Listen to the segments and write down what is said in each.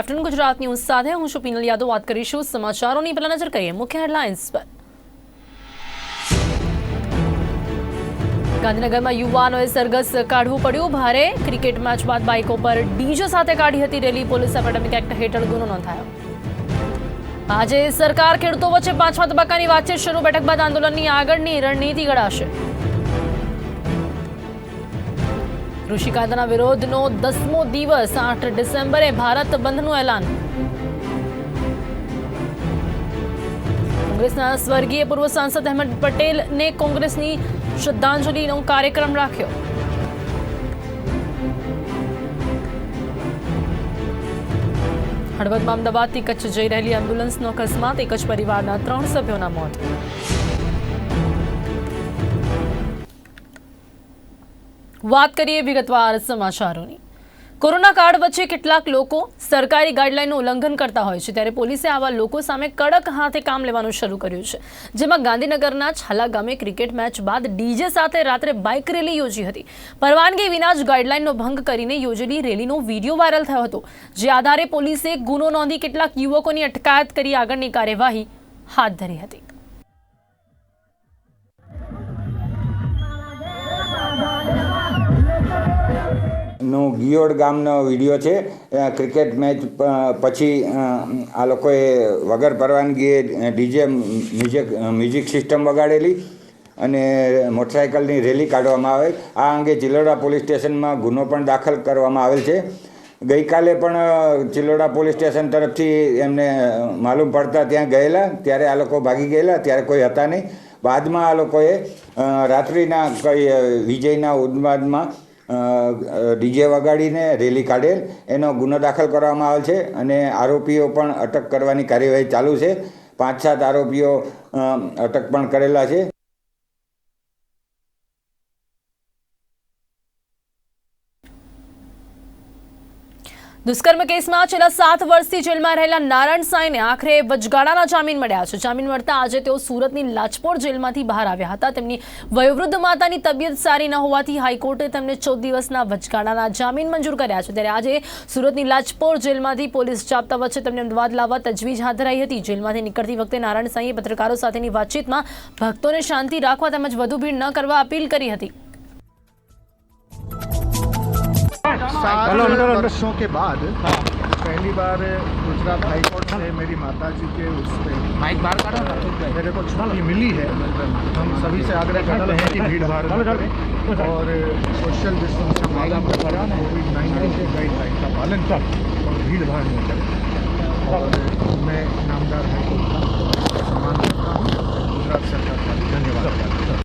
Afternoon Gujarat news સાથે હું છું પીનલ યાદવ વાત કરીશું સમાચારોની પહેલા નજર કરીએ મુખ્ય હેડલાઇન્સ પર। ગાંધીનગરમાં યુવાનોએ સરઘસ કાઢવું પડ્યું ભારે ક્રિકેટ મેચ બાદ બાઇકો પર ડીજે સાથે કાઢી હતી રેલી પોલીસ એકેડેમિક એક્ટ હેઠળ ગુનો નોંધાયો। આજે સરકાર ખેડૂતો વચ્ચે પાંચમા તબક્કાની વાતચીત શરૂ બેઠક બાદ આંદોલનની આગળની રણનીતિ ઘડાશે। કૃષિ કાયદાના વિરોધનો 10મો દિવસ 8 ડિસેમ્બરે ભારત બંધનું એલાન। કોંગ્રેસના સ્વર્ગીય પૂર્વ સાંસદ અહેમદ પટેલને કોંગ્રેસની શ્રદ્ધાંજલિનો કાર્યક્રમ રાખ્યો। હળવદમાં અમદાવાદથી કચ્છ જઈ રહેલી એમ્બ્યુલન્સનો અકસ્માત, એક જ પરિવારના 3 સભ્યોના મોત। વાત કરીએ વિગતવાર સમાચારોની। કોરોના કાળ વચ્ચે કેટલાક લોકો સરકારી ગાઈડલાઈનનું ઉલ્લંઘન કરતા હોય છે, ત્યારે પોલીસે આવા લોકો સામે કડક હાથે કામ લેવાનું શરૂ કર્યું છે, જેમાં ગાંધીનગરના છાલા ગામે ક્રિકેટ મેચ બાદ ડીજે સાથે રાત્રે બાઇક રેલી યોજી હતી। પરવાનગી વિના જ ગાઈડલાઈનનો ભંગ કરીને યોજેલી રેલીનો વિડીયો વાયરલ થયો હતો, જે આધારે પોલીસે ગુનો નોંધી કેટલાક યુવકોની અટકાયત કરી આગળની કાર્યવાહી હાથ ધરી હતી। નો ગિયોડ ગામનો વિડીયો છે। ક્રિકેટ મેચ પછી આ લોકોએ વગર પરવાનગીએ ડીજે મ્યુઝિક સિસ્ટમ વગાડેલી અને મોટરસાઇકલની રેલી કાઢવામાં આવે। આ અંગે ચિલોડા પોલીસ સ્ટેશનમાં ગુનો પણ દાખલ કરવામાં આવેલ છે। ગઈકાલે પણ ચિલોડા પોલીસ સ્ટેશન તરફથી એમને માલુમ પડતા ત્યાં ગયેલા, ત્યારે આ લોકો ભાગી ગયેલા, ત્યારે કોઈ હતા નહીં। બાદમાં આ લોકોએ રાત્રિના વિજયના ઉન્માદમાં ડીજે વગાડીને રેલી કાઢેલ, એનો ગુનો દાખલ કરવામાં આવેલ છે અને આરોપીઓ પણ અટક કરવાની કાર્યવાહી ચાલુ છે। 5-7 આરોપીઓ અટક પણ કરેલા છે। દુષ્કર્મ કેસમાં છેલ્લા 7 વર્ષથી જેલમાં રહેલા નારાયણ સાંઈને આખરે વચગાળાના જામીન મળ્યા છે। જામીન મળતા આજે તેઓ સુરતની લાજપોર જેલમાંથી બહાર આવ્યા હતા। તેમની વયોવૃદ્ધ માતાની તબિયત સારી ન હોવાથી હાઈકોર્ટે તેમને 14 દિવસના વચગાળાના જામીન મંજૂર કર્યા છે, ત્યારે આજે સુરતની લાજપોર જેલમાંથી પોલીસ જાપ્તા વચ્ચે તેમને અમદાવાદ લાવવા તજવીજ હાથ ધરાઈ હતી। જેલમાંથી નીકળતી વખતે નારાયણ સાંઈએ પત્રકારો સાથેની વાતચીતમાં ભક્તોને શાંતિ રાખવા તેમજ વધુ ભીડ ન કરવા અપીલ કરી હતી। 7 वर्षों के बाद पहली बार गुजरात हाई कोर्ट से मेरी माता जी के उसमें मेरे को छुट्टी मिली है। हम सभी से आग्रह करते हैं कि भीड़ भाड़ न करें और सोशल डिस्टेंस का पालन करें, कोविड-19 के गाइडलाइन का पालन करें और भीड़ भाड़ न करें। और मैं नामदार हाई कोर्ट का सम्मान करता हूँ। गुजरात सरकार का धन्यवाद करता हूँ।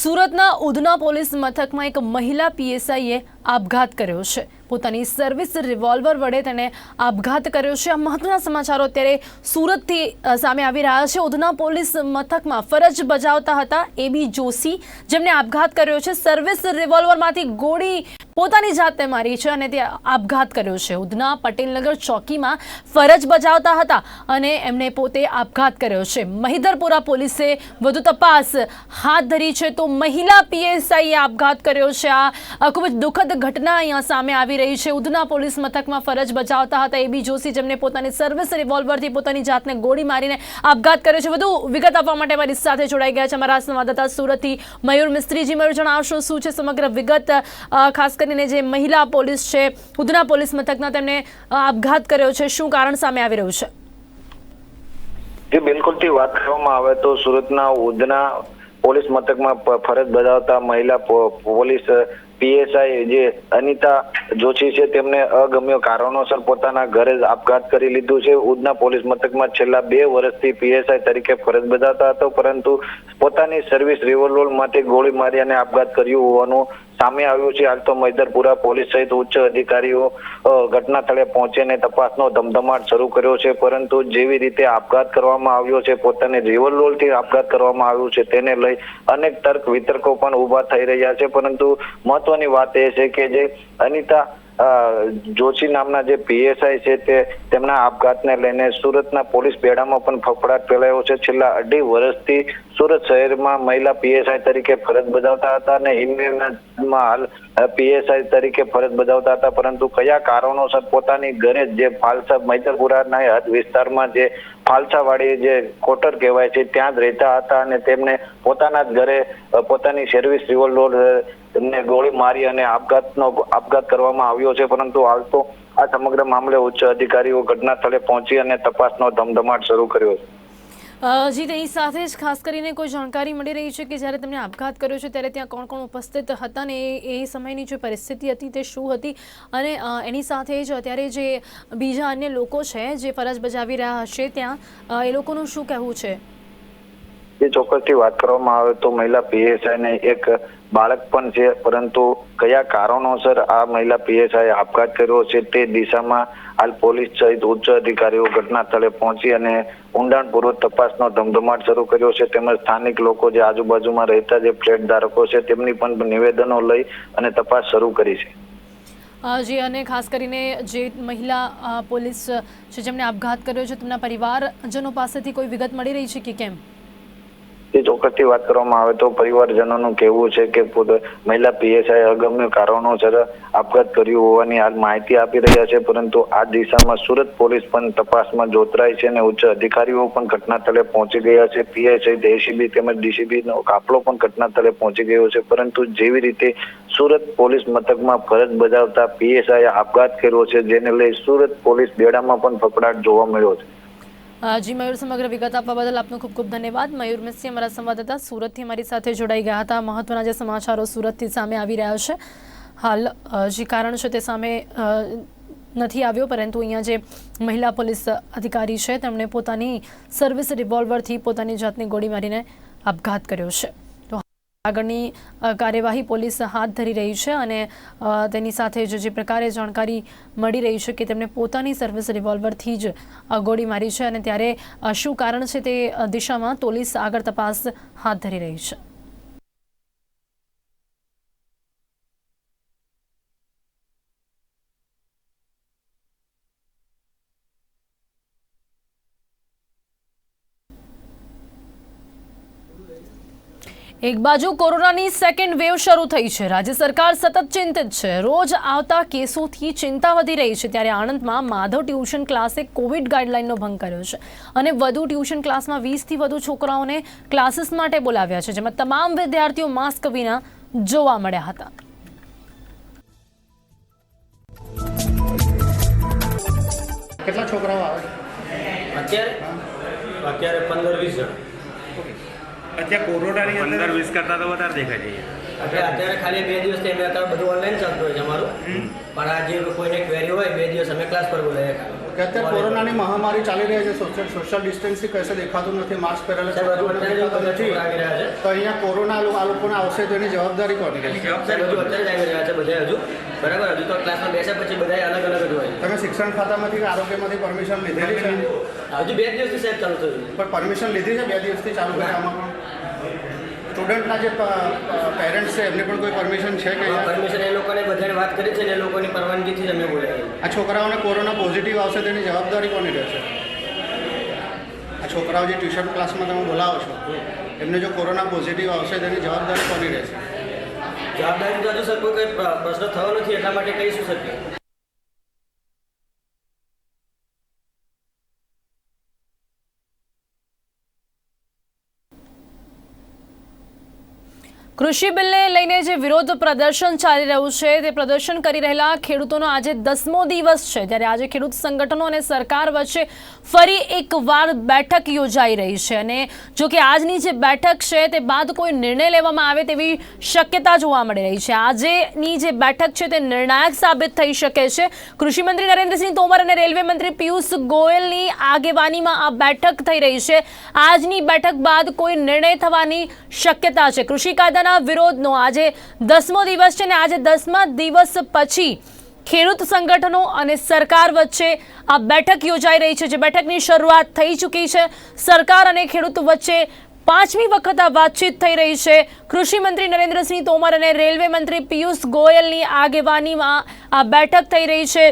સુરતના ઉધના પોલીસ મથકમાં એક મહિલા પીએસઆઈએ આપઘાત કર્યો છે। પોતાની સર્વિસ રિવોલ્વર વડે તેને આપઘાત કર્યો છે। આ મહત્વના સમાચારો અત્યારે સુરતથી સામે આવી રહ્યા છે। ઉધના પોલીસ મથકમાં ફરજ બજાવતા હતા એબી જોશી, જેમને આપઘાત કર્યો છે। સર્વિસ રિવોલ્વરમાંથી ગોળી પોતાની જાતે મારી છે અને તે આપઘાત કર્યો છે। ઉધના પટેલનગર ચોકીમાં ફરજ બજાવતા હતા અને એમણે પોતે આપઘાત કર્યો છે। મહિધરપુરા પોલીસે વધુ તપાસ હાથ ધરી છે, તો મહિલા પીએસઆઈએ આપઘાત કર્યો છે। આ ખૂબ જ દુઃખદ ઘટના અહીંયા સામે આવી રહી છે। ઉધના પોલીસ મથકમાં ફરજ બજાવતા હતા એબી જોશી, જેમને પોતાની સર્વિસ રિવોલ્વરથી પોતાની જાતને ગોળી મારીને આપઘાત કર્યો છે। વધુ વિગત આપવા માટે મારી સાથે જોડાઈ ગયા છે અમારા સંવાદદાતા સુરતથી મયુર મિસ્ત્રીજી। મયુર, જણાવશો શું છે સમગ્ર વિગત, ખાસ કરીને જે મહિલા પોલીસ છે ઉધના પોલીસ મથકના તેમને આપઘાત કર્યો છે, શું કારણ સામે આવી રહ્યું છે? જી બિલકુલ થી વાત કરવામાં આવે તો સુરતના ઉધના પોલીસ મથકમાં ફરજ બજાવતા મહિલા પોલીસ પીએસઆઈ જે અનિતા જોશી છે, તેમને અગમ્ય કારણોસર પોતાના ઘરે જ આપઘાત કરી લીધું છે। ઉધના પોલીસ મથકમાં છેલ્લા 2 વર્ષથી પીએસઆઈ તરીકે ફરજ બજાવતા હતો, પરંતુ પોતાની સર્વિસ રિવોલ્વર માટે ગોળી મારી અને આપઘાત કર્યું હોવાનું સામે આવ્યું છે. હાલ તો મૈદરપુરા પોલીસ સહિત ઉચ્ચ અધિકારીઓ ઘટના સ્થળે પહોંચીને તપાસનો ધમધમાટ શરૂ કર્યો છે. પરંતુ જેવી રીતે આપઘાત કરવામાં આવ્યો છે, પોતાને રિવોલ્વરથી આપઘાત કરવામાં આવ્યું છે, તેને લઈ અનેક તર્ક વિતર્કો પણ ઉભા થઈ રહ્યા છે. પરંતુ મહત્વની વાત એ છે કે જે અનિતા જોશી નામના જે પીએસઆઈ છે તેમના આપઘાતને લઈને સુરતના પોલીસ બેડામાં પણ ફફડાટ ફેલાયો છે. છેલ્લા 2.5 વર્ષથી સુરત શહેરમાં મહિલા પીએસઆઈ તરીકે ફરજ બજાવતા હતા અને હિંમતમાં હાલ પીએસઆઈ તરીકે ફરજ બજાવતા હતા. પરંતુ કયા કારણોસર પોતાની ઘરે જે ફાલસા મૈદરપુરાના હદ વિસ્તારમાં જે ફાલસાવાડી જે કોટર કહેવાય છે ત્યાં જ રહેતા હતા અને તેમને પોતાના જ ઘરે પોતાની સર્વિસ રિવોલ્વર તેમને ગોળી મારી અને આપઘાત કરવામાં આવ્યો છે. પરંતુ હાલ તો આ સમગ્ર મામલે ઉચ્ચ અધિકારીઓ ઘટના સ્થળે પહોંચી અને તપાસનો ધમધમાટ શરૂ કર્યો છે. જી, તેની સાથે જ ખાસ કરીને કોઈ જાણકારી મળી રહી છે કે જ્યારે તમને આપઘાત કર્યો છે ત્યારે ત્યાં કોણ કોણ ઉપસ્થિત હતા ને એ સમયની જે પરિસ્થિતિ હતી તે શું હતી, અને એની સાથે જ અત્યારે જે બીજા અન્ય લોકો છે જે ફરજ બજાવી રહ્યા હશે ત્યાં એ લોકોનું શું કહેવું છે? જે ચોક્કસથી વાત કરવામાં આવે તો મહિલા પીએસઆઈને એક બાળક પણ છે, પરંતુ કયા કારણોસર આ મહિલા પીએસઆઈએ આપઘાત કર્યો છે તે દિશામાં હાલ પોલીસ સહિત ઉચ્ચ અધિકારીઓ ઘટના સ્થળે પહોંચી અને ઊંડાણપૂર્વક તપાસનો ધમધમાટ શરૂ કર્યો છે. તેમજ સ્થાનિક લોકો જે આજુબાજુમાં રહેતા જે ફ્લેટ ધારકો છે તેમની પણ નિવેદનો લઈ અને તપાસ શરૂ કરી છે. જી, અને ખાસ કરીને જે મહિલા પોલીસ છે જેમણે આપઘાત કર્યો છે તેમના પરિવારજનો પાસેથી કોઈ વિગત મળી રહી છે કે કેમ? જે ચોક્કસથી વાત કરવામાં આવે તો પરિવારજનોનું કહેવું છે કે મહિલા પીએસઆઈ અગમ્ય કારણોસર આપઘાત કર્યું હોવાની હાલ માહિતી આપી રહ્યા છે. પરંતુ આ દિશામાં સુરત પોલીસ પણ તપાસમાં જોતરાય છે અને ઉચ્ચ અધિકારીઓ પણ ઘટના સ્થળે પહોંચી ગયા છે. પીઆઈ સહિત એસીબી તેમજ ડીસીબી નો કાફલો પણ ઘટના સ્થળે પહોંચી ગયો છે. પરંતુ જેવી રીતે સુરત પોલીસ મથકમાં ફરજ બજાવતા પીએસઆઈએ આપઘાત કર્યો છે, જેને લઈ સુરત પોલીસ બેડામાં પણ ફફડાટ જોવા મળ્યો છે. જી મયુર, સમગ્ર વિગત આપવા બદલ આપનો ખૂબ ખૂબ ધન્યવાદ. મયુર મિસ્ત્રી અમારા સંવાદદાતા સુરતથી અમારી સાથે જોડાઈ ગયા હતા. મહત્વના જે સમાચારો સુરતથી સામે આવી રહ્યા છે, હાલ જે કારણ છે તે સામે નથી આવ્યો, પરંતુ અહીંયા જે મહિલા પોલીસ અધિકારી છે તેમણે પોતાની સર્વિસ રિવોલ્વરથી પોતાની જાતને ગોળી મારીને આપઘાત કર્યો છે. તો આગળની કાર્યવાહી પોલીસ હાથ ધરી રહી છે અને તેની સાથે જે પ્રકારે જાણકારી મળી રહી છે કે તેમણે પોતાની સર્વિસ રિવોલ્વરથી જ ગોળી મારી છે અને ત્યારે શું કારણ છે તે દિશામાં પોલીસ આગળ તપાસ હાથ ધરી રહી છે. એક બાજુ કોરોનાની સેકન્ડ વેવ શરૂ થઈ છે. રાજ્ય સરકાર સતત ચિંતિત છે. રોજ આવતા કેસોથી ચિંતા વધી રહી છે. ત્યારે આણંદમાં માધવ ટ્યુશન ક્લાસે કોવિડ ગાઈડલાઈનનો ભંગ કર્યો છે અને વધુ ટ્યુશન ક્લાસમાં 20થી વધુ છોકરાઓને ક્લાસીસ માટે બોલાવ્યા છે, જેમાં તમામ વિદ્યાર્થીઓ માસ્ક વિના જોવા મળ્યા હતા. કેટલા છોકરાઓ આવે? અત્યારે 15-20 જણ. અત્યારે કોરોનાની 15-20 કરતા તો વધારે દેખાય છે. અત્યારે ખાલી 2 દિવસથી અમે અત્યારે બધું ઓનલાઈન ચાલતું હોય છે અમારું, પણ આ જે કોઈને ક્વેરી હોય 2 દિવસ અમે ક્લાસ પર બોલાવ્યા. અત્યારે કોરોનાની મહામારી ચાલી રહી છે, સોશિયલ ડિસ્ટન્સિંગ કશે દેખાતું નથી, માસ્ક પહેરેલા છે, તો અહીંયા કોરોના આ લોકોને આવશે તો એની જવાબદારી કોની રહેશે? જવાબદારી બધું અત્યારે જ આવી રહ્યા છે બધા હજુ, બરાબર. હજુ તો ક્લાસમાં બેસ્યા પછી બધા અલગ અલગ જ હોય. તમે શિક્ષણ ખાતામાંથી આરોગ્યમાંથી પરમિશન લીધેલી છે? હજુ 2 દિવસથી સાહેબ ચાલુ થયું. પણ પરમિશન લીધી છે 2 દિવસથી ચાલુ કરવામાં પણ? સ્ટુડન્ટના જે પેરેન્ટ્સ છે એમને પણ કોઈ પરમિશન છે કે? પરમિશન એ લોકોને બધાને વાત કરી છે ને એ લોકોની પરવાનગીથી જ અમે બોલાવીએ. આ છોકરાઓને કોરોના પોઝિટિવ આવશે તેની જવાબદારી કોની રહેશે? આ છોકરાઓ જે ટ્યુશન ક્લાસમાં તમે બોલાવો છો એમને જો કોરોના પોઝિટિવ આવશે તેની જવાબદારી કોની રહેશે? જવાબદારી તો હજુ સર કોઈ પ્રશ્ન થયો નથી એટલા માટે કહી શું શકીએ. કૃષિ બિલને લઈને જે વિરોધ પ્રદર્શન ચાલી રહ્યું છે તે પ્રદર્શન કરી રહેલા ખેડૂતોનો આજે 10મો દિવસ છે. ત્યારે આજે ખેડૂત સંગઠનો અને સરકાર વચ્ચે ફરી એકવાર બેઠક યોજાઈ રહી છે અને જો કે આજની જે બેઠક છે તે બાદ કોઈ નિર્ણય લેવામાં આવે તેવી શક્યતા જોવા મળી રહી છે. આજની જે બેઠક છે તે નિર્ણાયક સાબિત થઈ શકે છે. કૃષિ મંત્રી નરેન્દ્રસિંહ તોમર અને રેલવે મંત્રી પિયુષ ગોયલની આગેવાનીમાં આ બેઠક થઈ રહી છે. આજની બેઠક બાદ કોઈ નિર્ણય થવાની શક્યતા છે. કૃષિ કાયદાના કોરોના વિરોધનો આજે 10મો દિવસ છે ને આજે 10મા દિવસ પછી ખેડૂત સંગઠનો અને સરકાર વચ્ચે આ બેઠક યોજાઈ રહી છે, જે બેઠકની શરૂઆત થઈ ચૂકી છે. સરકાર અને ખેડૂત વચ્ચે 5મી વખત આ વાતચીત થઈ રહી છે. કૃષિ મંત્રી નરેન્દ્રસિંહ તોમર અને રેલવે મંત્રી પિયુષ ગોયલની આગેવાનીમાં આ બેઠક થઈ રહી છે.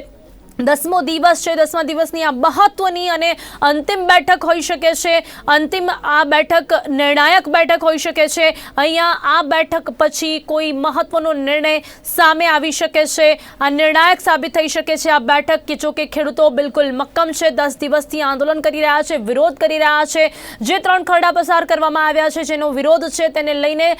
10મો દિવસ છે. 10મા દિવસની આ મહત્વની અને અંતિમ બેઠક હોઈ શકે છે. અંતિમ આ બેઠક નિર્ણાયક બેઠક હોઈ શકે છે. અહીંયા આ બેઠક પછી કોઈ મહત્વનો નિર્ણય સામે આવી શકે છે. આ નિર્ણાયક સાબિત થઈ શકે છે આ બેઠક, કે જો કે ખેડૂતો બિલકુલ મક્કમ છે. 10 દિવસથી આંદોલન કરી રહ્યા છે, વિરોધ કરી રહ્યા છે. જે 3 ખરડા પસાર કરવામાં આવ્યા છે, જેનો વિરોધ છે, તેને લઈને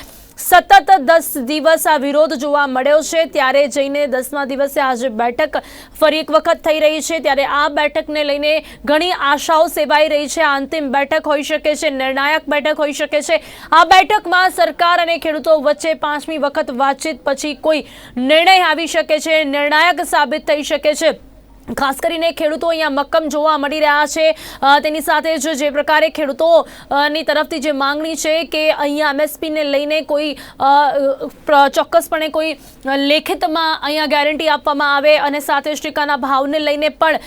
સતત 10 દિવસ આ વિરોધ જોવા મળ્યો છે. ત્યારે જઈને 10મા દિવસે આજે બેઠક ફરી એક વખત થઈ રહી છે. ત્યારે આ બેઠકને લઈને ઘણી આશાઓ સેવાઈ રહી છે. આ અંતિમ બેઠક હોઈ શકે છે, નિર્ણાયક બેઠક હોઈ શકે છે. આ બેઠકમાં સરકાર અને ખેડૂતો વચ્ચે 5મી વખત વાતચીત પછી કોઈ નિર્ણય આવી શકે છે, નિર્ણાયક સાબિત થઈ શકે છે. ખાસ કરીને ખેડૂતો અહીંયા મક્કમ જોવા મળી રહ્યા છે. તેની સાથે જ જે પ્રકારે ખેડૂતોની તરફથી જે માંગણી છે કે અહીંયા MSPને લઈને કોઈ ચોક્કસપણે કોઈ લેખિતમાં અહીંયા ગેરંટી આપવામાં આવે અને સાથે જ ટેકાના ભાવને લઈને પણ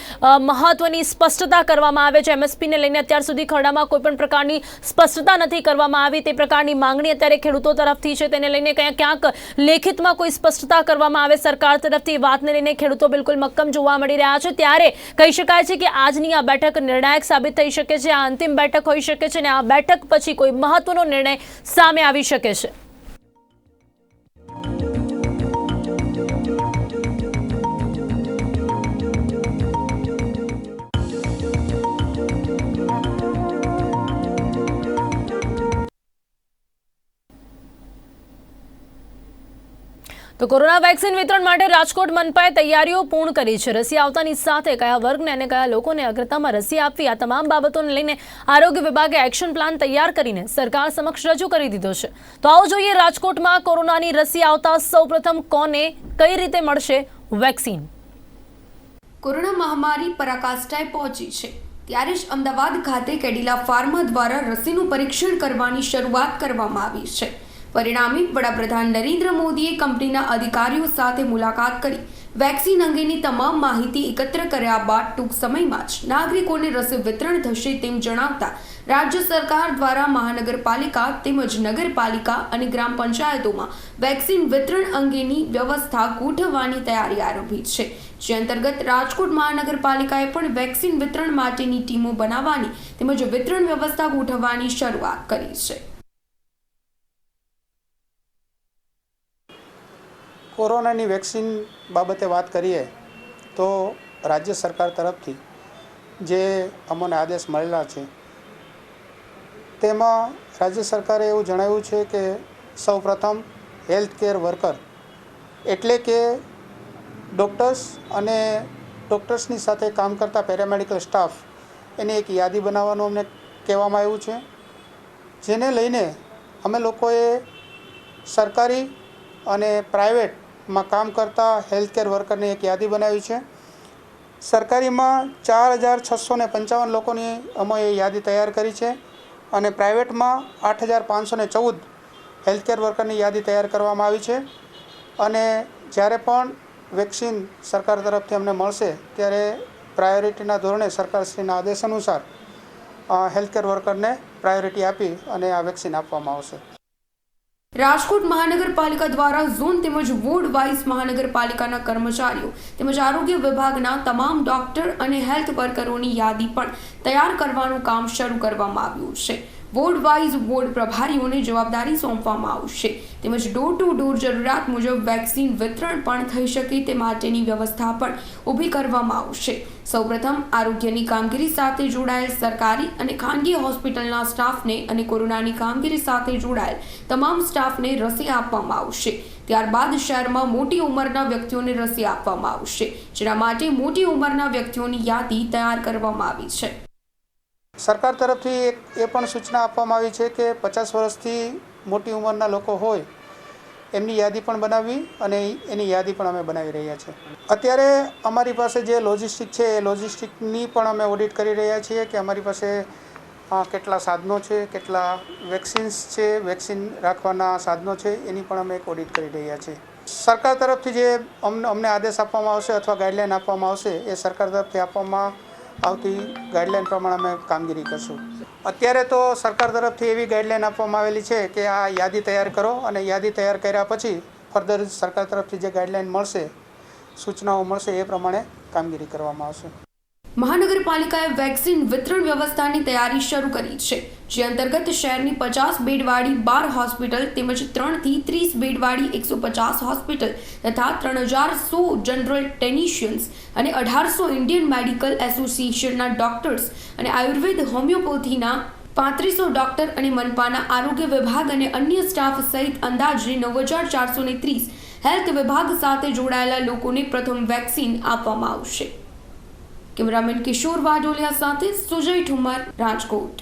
મહત્વની સ્પષ્ટતા કરવામાં આવે છે. MSPને લઈને અત્યાર સુધી ખરડામાં કોઈ પણ પ્રકારની સ્પષ્ટતા નથી કરવામાં આવી. તે પ્રકારની માંગણી અત્યારે ખેડૂતો તરફથી છે. તેને લઈને ક્યાંક લેખિતમાં કોઈ સ્પષ્ટતા કરવામાં આવે સરકાર તરફથી. વાતને લઈને ખેડૂતો બિલકુલ મક્કમ જોવા મળી રહ્યા છે. ત્યારે કહી શકાય છે કે આજની આ બેઠક નિર્ણાયક સાબિત થઈ શકે છે. આ અંતિમ બેઠક હોઈ શકે છે અને આ બેઠક પછી કોઈ મહત્વનો નિર્ણય સામે આવી શકે છે. તો કોરોના વેક્સિન વિતરણ માટે રાજકોટ મનપાએ તૈયારીઓ પૂર્ણ કરી છે. રસી આવતાની સાથે કયા વર્ગને અને કયા લોકોને અગ્રતામાં રસી આપવી, આ તમામ બાબતોને લઈને આરોગ્ય વિભાગે એક્શન પ્લાન તૈયાર કરીને સરકાર સમક્ષ રજૂ કરી દીધો છે. તો આવો જોઈએ રાજકોટમાં કોરોનાની રસી આવતા સૌપ્રથમ કોને કઈ રીતે મળશે વેક્સિન. કોરોના મહામારી પરાકાષ્ઠાએ પહોંચી છે ત્યારે જ અમદાવાદ ખાતે કેડિલા ફાર્મા દ્વારા રસીનું પરીક્ષણ કરવાની શરૂઆત કરવામાં આવી છે. પરિણામે વડાપ્રધાન નરેન્દ્ર મોદીએ કંપનીના અધિકારીઓ સાથે મુલાકાત કરી વેક્સિન અંગેની તમામ માહિતી એકત્ર કર્યા બાદ ટૂંક સમયમાં જ નાગરિકોને રસી વિતરણ થશે તેમ જણાવતા રાજ્ય સરકાર દ્વારા મહાનગરપાલિકા તેમજ નગરપાલિકા અને ગ્રામ પંચાયતોમાં વેક્સિન વિતરણ અંગેની વ્યવસ્થા ગોઠવવાની તૈયારી આરંભી છે. જે અંતર્ગત રાજકોટ મહાનગરપાલિકાએ પણ વેક્સિન વિતરણ માટેની ટીમો બનાવવાની તેમજ વિતરણ વ્યવસ્થા ગોઠવવાની શરૂઆત કરી છે. કોરોનાની વેક્સિન બાબતે વાત કરીએ તો રાજ્ય સરકાર તરફથી જે અમને આદેશ મળેલા છે તેમાં રાજ્ય સરકારે એવું જણાવ્યું છે કે સૌપ્રથમ હેલ્થ કેર વર્કર એટલે કે ડૉક્ટર્સ અને ડૉક્ટર્સની સાથે કામ કરતા પેરામેડિકલ સ્ટાફ એની એક યાદી બનાવવાનું અમને કહેવામાં આવ્યું છે. જેને લઈને અમે લોકોએ સરકારી અને પ્રાઇવેટમાં કામ કરતા હેલ્થકેર વર્કરની એક યાદી બનાવી છે. સરકારીમાં 4655 લોકોની અમે યાદી તૈયાર કરી છે અને પ્રાઇવેટમાં 8514 હેલ્થકેર વર્કરની યાદી તૈયાર કરવામાં આવી છે. અને જ્યારે પણ વેક્સિન સરકાર તરફથી અમને મળશે ત્યારે પ્રાયોરિટીના ધોરણે સરકારશ્રીના આદેશ અનુસાર હેલ્થકેર વર્કરને પ્રાયોરિટી આપી અને આ વેક્સિન આપવામાં આવશે. રાજકોટ મહાનગરપાલિકા દ્વારા ઝોન તેમજ વોર્ડ વાઇઝ મહાનગરપાલિકાના કર્મચારીઓ તેમજ આરોગ્ય વિભાગના તમામ ડોક્ટર અને હેલ્થ વર્કરોની યાદી પણ તૈયાર કરવાનું કામ શરૂ કરવામાં આવ્યું છે. વોર્ડ વાઇઝ વોર્ડ પ્રભારીઓને જવાબદારી સોંપવામાં આવશે તેમજ ડોર ટુ ડોર જરૂરિયાત મુજબ વેક્સિન વિતરણ પણ થઈ શકે તે માટેની વ્યવસ્થા પણ ઊભી કરવામાં આવશે. સૌપ્રથમ આરોગ્યની કામગીરી સાથે જોડાયેલ સરકારી અને ખાનગી હોસ્પિટલના સ્ટાફને અને કોરોનાની કામગીરી સાથે જોડાયેલ તમામ સ્ટાફને રસી આપવામાં આવશે. ત્યારબાદ શહેરમાં મોટી ઉંમરના વ્યક્તિઓને રસી આપવામાં આવશે, જેના માટે મોટી ઉંમરના વ્યક્તિઓની યાદી તૈયાર કરવામાં આવી છે. સરકાર તરફથી એ પણ સૂચના આપવામાં આવી છે કે 50 વર્ષથી મોટી ઉંમરના લોકો હોય એમની યાદી પણ બનાવવી અને એની યાદી પણ અમે બનાવી રહ્યા છીએ. અત્યારે અમારી પાસે જે લોજિસ્ટિક છે એ લોજિસ્ટિકની પણ અમે ઓડિટ કરી રહ્યા છીએ કે અમારી પાસે કેટલા સાધનો છે, કેટલા વેક્સિન્સ છે, વેક્સિન રાખવાના સાધનો છે, એની પણ અમે એક ઓડિટ કરી રહ્યા છીએ. સરકાર તરફથી જે અમને આદેશ આપવામાં આવશે અથવા ગાઈડલાઈન આપવામાં આવશે એ સરકાર તરફથી આપવામાં આવતી ગાઈડલાઈન પ્રમાણે અમે કામગીરી કરશું. અત્યારે તો સરકાર તરફથી એવી ગાઈડલાઈન આપવામાં આવેલી છે કે આ યાદી તૈયાર કરો અને યાદી તૈયાર કર્યા પછી ફર્ધર સરકાર તરફથી જે ગાઈડલાઈન મળશે, સૂચનાઓ મળશે એ પ્રમાણે કામગીરી કરવામાં આવશે. મહાનગરપાલિકાએ વેક્સિન વિતરણ વ્યવસ્થાની તૈયારી શરૂ કરી છે, જે અંતર્ગત શહેરની 50 બેડવાળી 12 હોસ્પિટલ તેમજ 3 થી 30 બેડવાળી 150 હોસ્પિટલ તથા 3100 જનરલ ટેકનિશિયન્સ અને 1800 ઇન્ડિયન મેડિકલ એસોસિએશનના ડોક્ટર્સ અને આયુર્વેદ હોમિયોપેથીના 3500 ડોક્ટર અને મનપાના આરોગ્ય વિભાગ અને અન્ય સ્ટાફ સહિત અંદાજે 9430 હેલ્થ વિભાગ સાથે જોડાયેલા લોકોને પ્રથમ વેક્સિન આપવામાં આવશે. કેમેરામેન કિશોર વાડોલિયા સાથે સુજય ઠુમર, રાજકોટ.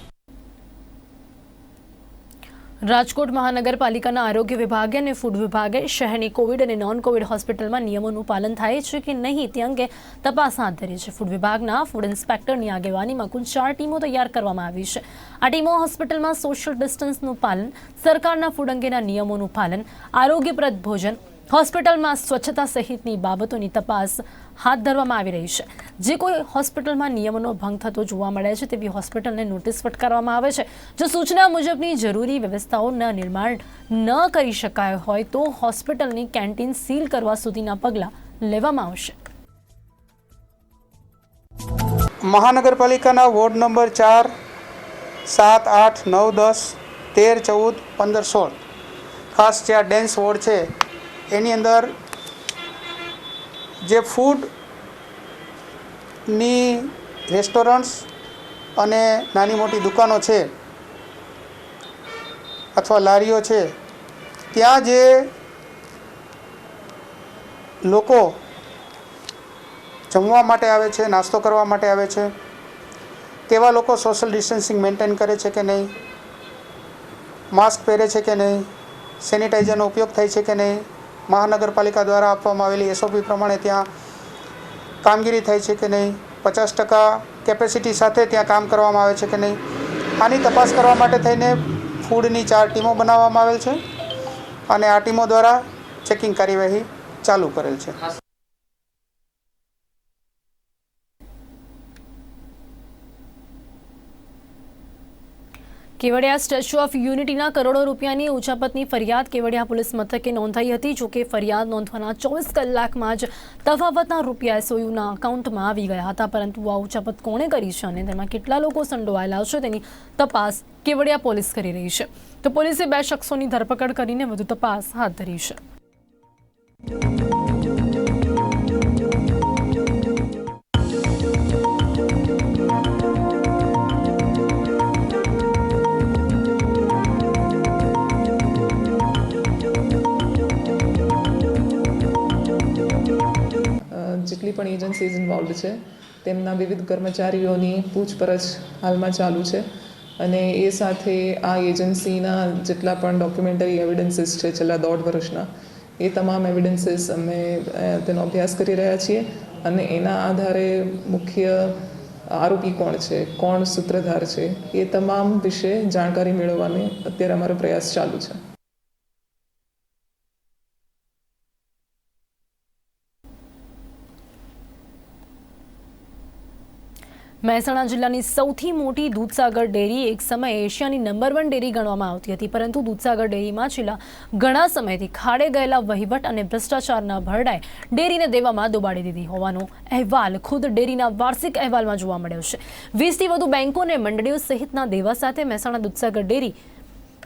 રાજકોટ મહાનગરપાલિકાના આરોગ્ય વિભાગે અને ફૂડ વિભાગે શહેરની કોવિડ અને નોન કોવિડ હોસ્પિટલમાં નિયમોનું પાલન થાય છે કે નહીં તે અંગે તપાસ હાથ ધરી છે. ફૂડ વિભાગના ફૂડ ઇન્સ્પેક્ટરની આગેવાનીમાં કુલ 4 ટીમો તૈયાર કરવામાં આવી છે. આ ટીમો હોસ્પિટલમાં સોશિયલ ડિસ્ટન્સનું પાલન, સરકારના ફૂડ અંગેના નિયમોનું પાલન, આરોગ્યપ્રદ ભોજન, હોસ્પિટલમાં સ્વચ્છતા સહિતની બાબતોની તપાસ હાથ ધરવામાં આવી રહી છે. જે કોઈ હોસ્પિટલમાં નિયમોનો ભંગ થતો જોવા મળે છે તેવી હોસ્પિટલને નોટિસ ફટકારવામાં આવે છે. જો સૂચના મુજબની જરૂરી વ્યવસ્થાઓના નિર્માણ ન કરી શકાય હોય તો હોસ્પિટલની કેન્ટીન સીલ કરવા સુધીના પગલાં લેવામાં આવશે. મહાનગરપાલિકાના વોર્ડ નંબર 4, 7, 8, 9, 10, 13, 14, 15, 16 ખાસ જે આ ડેન્સ વોર્ડ છે એની અંદર જે ફૂડની રેસ્ટોરન્ટ્સ અને નાની મોટી દુકાનો છે અથવા લારીઓ છે, ત્યાં જે લોકો જમવા માટે આવે છે, નાસ્તો કરવા માટે આવે છે, તેવા લોકો સોશિયલ ડિસ્ટન્સિંગ મેન્ટેન કરે છે કે નહીં, માસ્ક પહેરે છે કે નહીં, સેનિટાઈઝરનો ઉપયોગ થાય છે કે નહીં, મહાનગરપાલિકા દ્વારા આપવામાં આવેલી SOP પ્રમાણે ત્યાં કામગીરી થાય છે કે નહીં, 50% કેપેસિટી સાથે ત્યાં કામ કરવામાં આવે છે કે નહીં, આની તપાસ કરવા માટે થઈને ફૂડની 4 ટીમો બનાવવામાં આવેલ છે અને આ ટીમો દ્વારા ચેકિંગ કાર્યવાહી ચાલુ કરેલ છે. કેવડિયા સ્ટેચ્યુ ઓફ યુનિટીના કરોડો રૂપિયાની ઉચાપતની ફરિયાદ કેવડિયા પોલીસ મથકે નોંધાઈ હતી. જોકે ફરિયાદ નોંધવાના 24 કલાકમાં જ તફાવતના રૂપિયા SOUના અકાઉન્ટમાં આવી ગયા હતા. પરંતુ આ ઉચાપત કોણે કરી છે અને તેમાં કેટલા લોકો સંડોવાયેલા છે તેની તપાસ કેવડિયા પોલીસ કરી રહી છે. તો પોલીસે 2 શખ્સોની ધરપકડ કરીને વધુ તપાસ હાથ ધરી છે. જેટલી પણ એજન્સીઝ ઇન્વોલ્વ છે તેમના વિવિધ કર્મચારીઓની પૂછપરછ હાલમાં ચાલુ છે અને એ સાથે આ એજન્સીના જેટલા પણ ડોક્યુમેન્ટરી એવિડન્સીસ છે છેલ્લા 1.5 વર્ષના એ તમામ એવિડન્સીસ અમે તેનો અભ્યાસ કરી રહ્યા છીએ અને એના આધારે મુખ્ય આરોપી કોણ છે, કોણ સૂત્રધાર છે, એ તમામ વિશે જાણકારી મેળવવાનો અત્યારે અમારો પ્રયાસ ચાલુ છે. મહેસાણા જિલ્લાની સૌથી મોટી દૂધસાગર ડેરી એક સમયે એશિયાની નંબર 1 ડેરી ગણવામાં આવતી હતી. પરંતુ દૂધસાગર ડેરીમાં છેલ્લા ઘણા સમયથી ખાડે ગયેલા વહીવટ અને ભ્રષ્ટાચારના ભરડાએ ડેરીને દેવામાં ડૂબાડી દીધી હોવાનો અહેવાલ ખુદ ડેરીના વાર્ષિક અહેવાલમાં જોવા મળ્યો છે. 20થી વધુ બેંકો અને મંડળીઓ સહિતના દેવા સાથે મહેસાણા દૂધસાગર ડેરી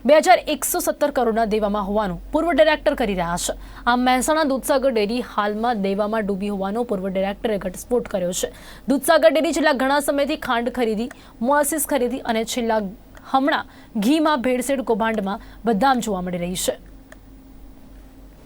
2117 કરોડના દેવામાં હોવાનું પૂર્વ ડાયરેક્ટર કરી રહ્યા છે. આ મહેસાણા દૂધસાગર ડેરી હાલમાં દેવામાં ડૂબી હોવાનો પૂર્વ ડાયરેક્ટરે ઘટસ્ફોટ કર્યો છે. દૂધસાગર ડેરી છેલ્લા ઘણા સમયથી ખાંડ ખરીદી, મોલાસીસ ખરીદી અને હમણાં ઘીમાં ભેળસેળ કૌભાંડમાં બદનામ જોવા મળી રહી છે.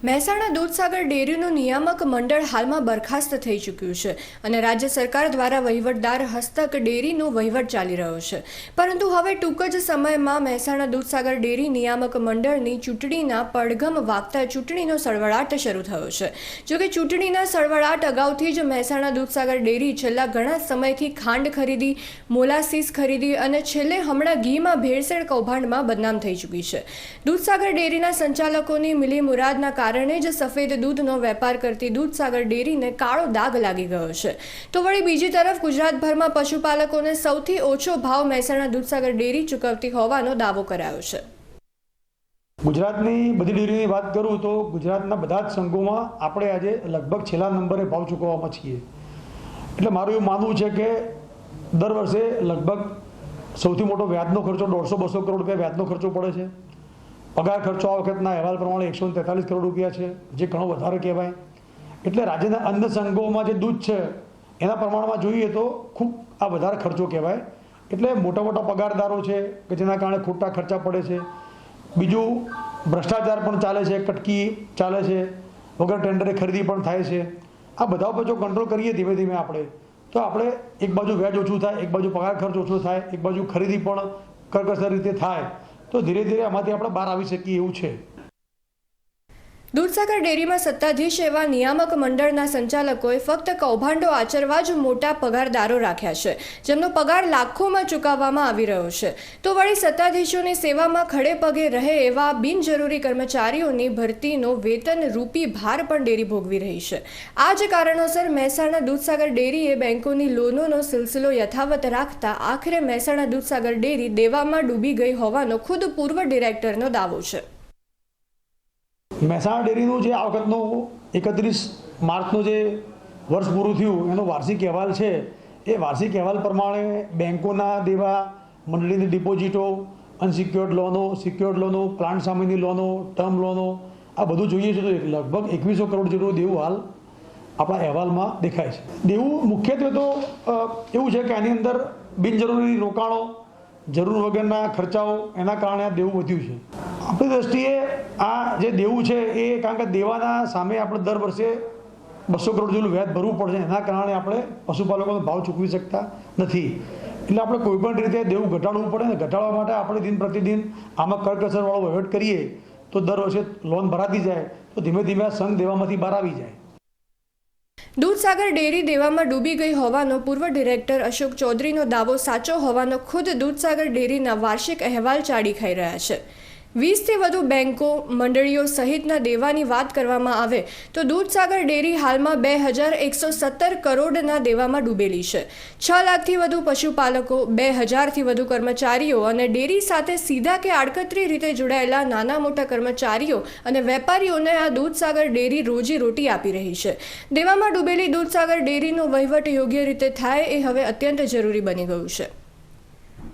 મહેસાણા દૂધસાગર ડેરીનું નિયામક મંડળ હાલમાં બરખાસ્ત થઈ ચૂક્યું છે અને રાજ્ય સરકાર દ્વારા વહીવટદાર હસ્તક ડેરીનો વહીવટ ચાલી રહ્યો છે. પરંતુ હવે ટૂંક જ સમયમાં મહેસાણા દૂધસાગર ડેરી નિયામક મંડળની ચૂંટણીના પડઘમ વાગતા ચૂંટણીનો સળવળાટ શરૂ થયો છે. જોકે ચૂંટણીના સળવળાટ અગાઉથી જ મહેસાણા દૂધસાગર ડેરી છેલ્લા ઘણા સમયથી ખાંડ ખરીદી, મોલાસીસ ખરીદી અને છેલ્લે હમણાં ઘીમાં ભેળસેળ કૌભાંડમાં બદનામ થઈ ચૂકી છે. દૂધસાગર ડેરીના સંચાલકોની મિલીમુરાદના કારણે જ સફેદ દૂધનો વેપાર કરતી દૂધસાગર ડેરીને કાળો દાગ લાગી ગયો છે. તો વળી બીજી તરફ ગુજરાતભરમાં પશુપાલકોને સૌથી ઓછો ભાવ મહેસાણા દૂધસાગર ડેરી ચૂકવતી હોવાનો દાવો કરાયો છે. ગુજરાતની બધી ડેરીની વાત કરું તો ગુજરાતના બધા જ સંઘોમાં આપણે આજે લગભગ છેલ્લા નંબરે ભાવ ચૂકવવામાં છીએ. એટલે મારું એવું માનવું છે કે દર વર્ષે લગભગ સૌથી મોટો વ્યાજનો ખર્ચો 150-200 કરોડ રૂપિયા વ્યાજનો ખર્ચો પડે છે. પગાર ખર્ચો આ વખતના અહેવાલ પ્રમાણે 143 કરોડ રૂપિયા છે, જે ઘણો વધારે કહેવાય. એટલે રાજ્યના અન્ય સંઘોમાં જે દૂધ છે એના પ્રમાણમાં જોઈએ તો ખૂબ આ વધારે ખર્ચો કહેવાય. એટલે મોટા મોટા પગારદારો છે કે જેના કારણે ખોટા ખર્ચા પડે છે. બીજું ભ્રષ્ટાચાર પણ ચાલે છે, કટકી ચાલે છે, વગર ટેન્ડરે ખરીદી પણ થાય છે. આ બધા ઉપર જો કંટ્રોલ કરીએ ધીમે ધીમે આપણે તો આપણે એક બાજુ વ્યાજ ઓછું થાય, એક બાજુ પગાર ખર્ચ ઓછો થાય, એક બાજુ ખરીદી પણ કરકસર રીતે થાય તો ધીરે ધીરે આમાંથી આપણે બહાર આવી શકીએ એવું છે. દૂધસાગર ડેરીમાં સત્તાધીશ એવા નિયામક મંડળના સંચાલકોએ ફક્ત કૌભાંડો આચરવા જ મોટા પગારદારો રાખ્યા છે, જેમનો પગાર લાખોમાં ચૂકવવામાં આવી રહ્યો છે. તો વળી સત્તાધીશોની સેવામાં ખડે પગે રહે એવા બિનજરૂરી કર્મચારીઓની ભરતીનો વેતન રૂપી ભાર પણ ડેરી ભોગવી રહી છે. આ જ કારણોસર મહેસાણા દૂધસાગર ડેરીએ બેંકોની લોનોનો સિલસિલો યથાવત રાખતા આખરે મહેસાણા દૂધસાગર ડેરી દેવામાં ડૂબી ગઈ હોવાનો ખુદ પૂર્વ ડિરેક્ટરનો દાવો છે. મહેસાણા ડેરીનું જે આ વખતનો 31 માર્ચનું જે વર્ષ પૂરું થયું એનો વાર્ષિક અહેવાલ છે, એ વાર્ષિક અહેવાલ પ્રમાણે બેંકોના દેવા, મંડળીની ડિપોઝિટો, અનસિક્યોર્ડ લોનો, સિક્યોર્ડ લોનો, પ્લાન્ટ સામેની લોનો, ટર્મ લોનો, આ બધું જોઈએ છે તો લગભગ 2100 કરોડ જેટલું દેવું હાલ આપણા અહેવાલમાં દેખાય છે. દેવું મુખ્યત્વે તો એવું છે કે આની અંદર બિનજરૂરી રોકાણો, જરૂર વગરના ખર્ચાઓ, એના કારણે આ દેવું વધ્યું છે. આપણી દ્રષ્ટિએ આ જે દેવું છે એ કારણ કે દેવાના સામે આપણે દર વર્ષે 200 કરોડ જેટલું વ્યાજ ભરવું પડશે, એના કારણે આપણે પશુપાલકોનો ભાવ ચૂકવી શકતા નથી. એટલે આપણે કોઈપણ રીતે દેવું ઘટાડવું પડે ને ઘટાડવા માટે આપણે દિન પ્રતિદિન આમાં કરકસરવાળો વહીવટ કરીએ તો દર વર્ષે લોન ભરાતી જાય તો ધીમે ધીમે આ સંઘ દેવામાંથી બહાર આવી જાય. દૂધસાગર ડેરી દેવામાં ડૂબી ગઈ હોવાનો પૂર્વ ડિરેક્ટર અશોક ચૌધરીનો દાવો સાચો હોવાનો ખુદ દૂધસાગર ડેરીના વાર્ષિક અહેવાલ ચાડી ખાઈ રહ્યા છે. 20થી વધુ બેંકો, મંડળીઓ સહિતના દેવાની વાત કરવામાં આવે તો દૂધસાગર ડેરી હાલમાં 2117 કરોડના દેવામાં ડૂબેલી છે. 6 લાખથી વધુ પશુપાલકો, 2000થી વધુ કર્મચારીઓ અને ડેરી સાથે સીધા કે આડકતરી રીતે જોડાયેલા નાના મોટા કર્મચારીઓ અને વેપારીઓને આ દૂધસાગર ડેરી રોજી રોટી આપી રહી છે. દેવામાં ડૂબેલી દૂધસાગર ડેરીનો વહીવટ યોગ્ય રીતે થાય એ હવે અત્યંત જરૂરી બની ગયું છે.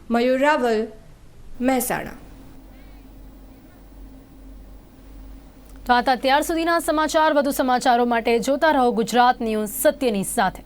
મયુર રાવલ, મહેસાણા. તો આ હતા ત્યાર સુધીના સમાચાર. વધુ સમાચારો માટે જોતા રહો ગુજરાત ન્યૂઝ, સત્યની સાથે.